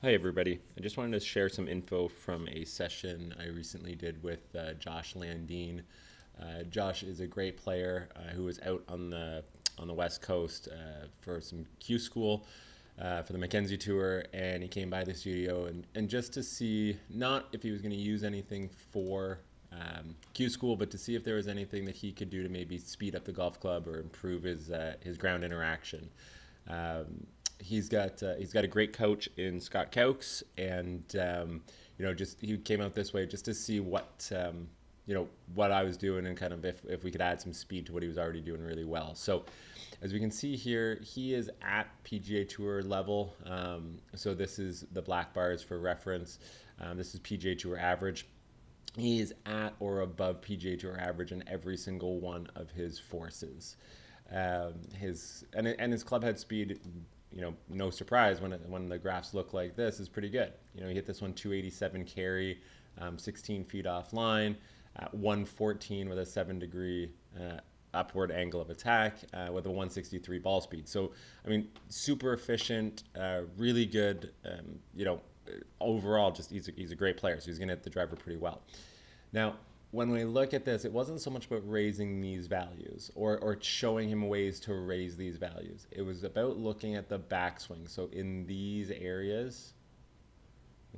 Hi everybody. I just wanted to share some info from a session I recently did with Josh Landine. Josh is a great player who was out on the West Coast for some Q school for the Mackenzie Tour, and he came by the studio and just to see not if he was going to use anything for Q school, but to see if there was anything that he could do to maybe speed up the golf club or improve his ground interaction. He's got a great coach in Scott Cowx, and just he came out this way just to see what what I was doing and kind of if we could add some speed to what he was already doing really well. So as we can see here, he is at PGA Tour level. So this is the black bars for reference. This is PGA Tour average. He is at or above PGA Tour average in every single one of his forces. His club head speed, no surprise when the graphs look like this, is pretty good. He hit this one 287 carry, 16 feet offline, 114 with a 7-degree upward angle of attack with a 163 ball speed. So, super efficient, really good. Overall, just he's a great player. So he's going to hit the driver pretty well. Now, when we look at this, it wasn't so much about raising these values or showing him ways to raise these values. It was about looking at the backswing. So in these areas,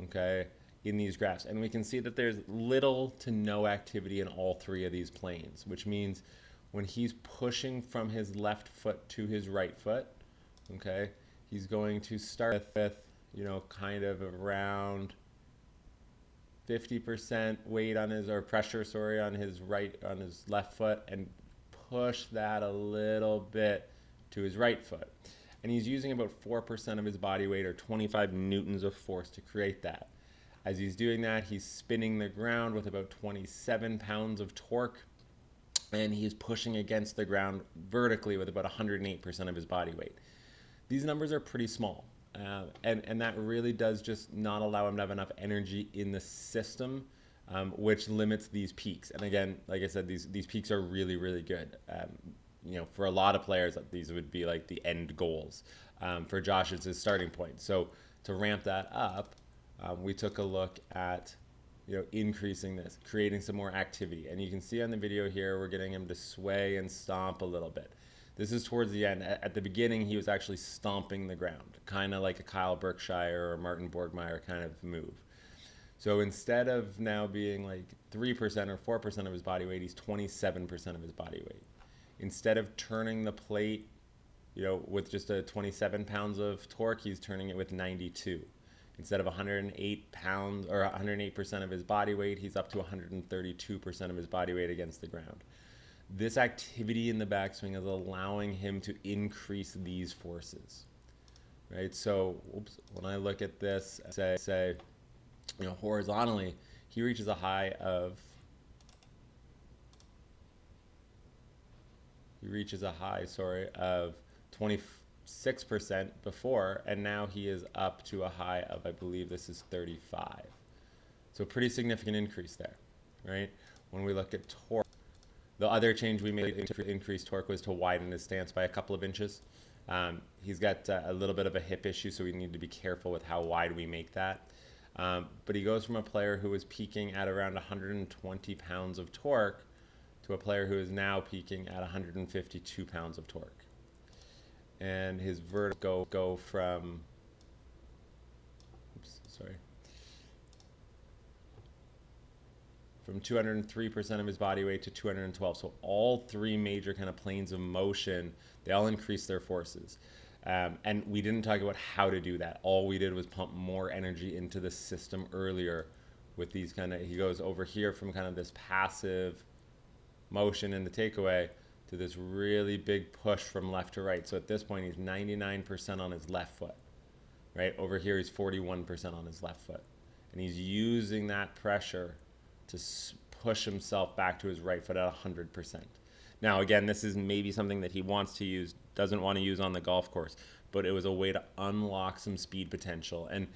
okay, in these graphs, and we can see that there's little to no activity in all three of these planes, which means when he's pushing from his left foot to his right foot, okay, he's going to start with, kind of around 50% weight on his, or pressure, on his left foot, and push that a little bit to his right foot. And he's using about 4% of his body weight, or 25 newtons of force, to create that. As he's doing that, he's spinning the ground with about 27 pounds of torque, and he's pushing against the ground vertically with about 108% of his body weight. These numbers are pretty small. And that really does just not allow him to have enough energy in the system, which limits these peaks. And again, like I said, these peaks are really, really good. For a lot of players, these would be like the end goals. For Josh, it's his starting point. So to ramp that up, we took a look at increasing this, creating some more activity. And you can see on the video here, we're getting him to sway and stomp a little bit. This is towards the end. At the beginning, he was actually stomping the ground, kind of like a Kyle Berkshire or Martin Borgmeyer kind of move. So instead of now being like 3% or 4% of his body weight, he's 27% of his body weight. Instead of turning the plate, with just a 27 pounds of torque, he's turning it with 92. Instead of 108 pounds or 108% of his body weight, he's up to 132% of his body weight against the ground. This activity in the backswing is allowing him to increase these forces, right? So, when I look at this, say, horizontally, he reaches a high of 26% before, and now he is up to a high of, I believe this is 35. So pretty significant increase there, right? When we look at torque, the other change we made to increase torque was to widen his stance by a couple of inches. He's got a little bit of a hip issue, so we need to be careful with how wide we make that. But he goes from a player who was peaking at around 120 pounds of torque to a player who is now peaking at 152 pounds of torque. And his vertical go from, from 203% of his body weight to 212. So all three major kind of planes of motion, they all increase their forces. And we didn't talk about how to do that. All we did was pump more energy into the system earlier with these he goes over here from kind of this passive motion in the takeaway to this really big push from left to right. So at this point, he's 99% on his left foot, right? Over here, he's 41% on his left foot. And he's using that pressure to push himself back to his right foot at 100%. Now, again, this is maybe something that he wants to use, doesn't want to use on the golf course, but it was a way to unlock some speed potential. And,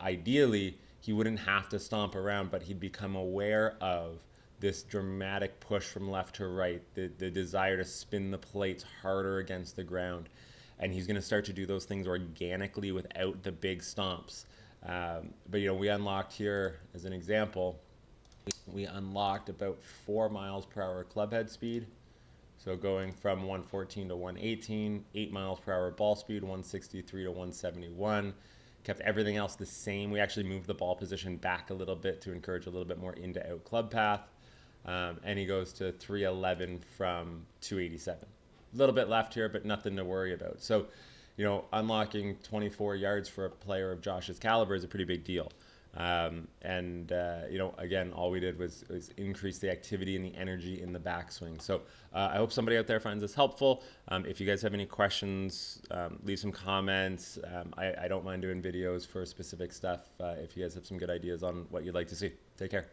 ideally, he wouldn't have to stomp around, but he'd become aware of this dramatic push from left to right, the desire to spin the plates harder against the ground. And he's going to start to do those things organically without the big stomps. But we unlocked here as an example. We unlocked about 4 miles per hour club head speed. So going from 114 to 118, 8 miles per hour ball speed, 163 to 171. Kept everything else the same. We actually moved the ball position back a little bit to encourage a little bit more into out club path. And he goes to 311 from 287. A little bit left here, but nothing to worry about. So, unlocking 24 yards for a player of Josh's caliber is a pretty big deal. Again, all we did was increase the activity and the energy in the backswing. So I hope somebody out there finds this helpful. If you guys have any questions, leave some comments. I don't mind doing videos for specific stuff if you guys have some good ideas on what you'd like to see. Take care.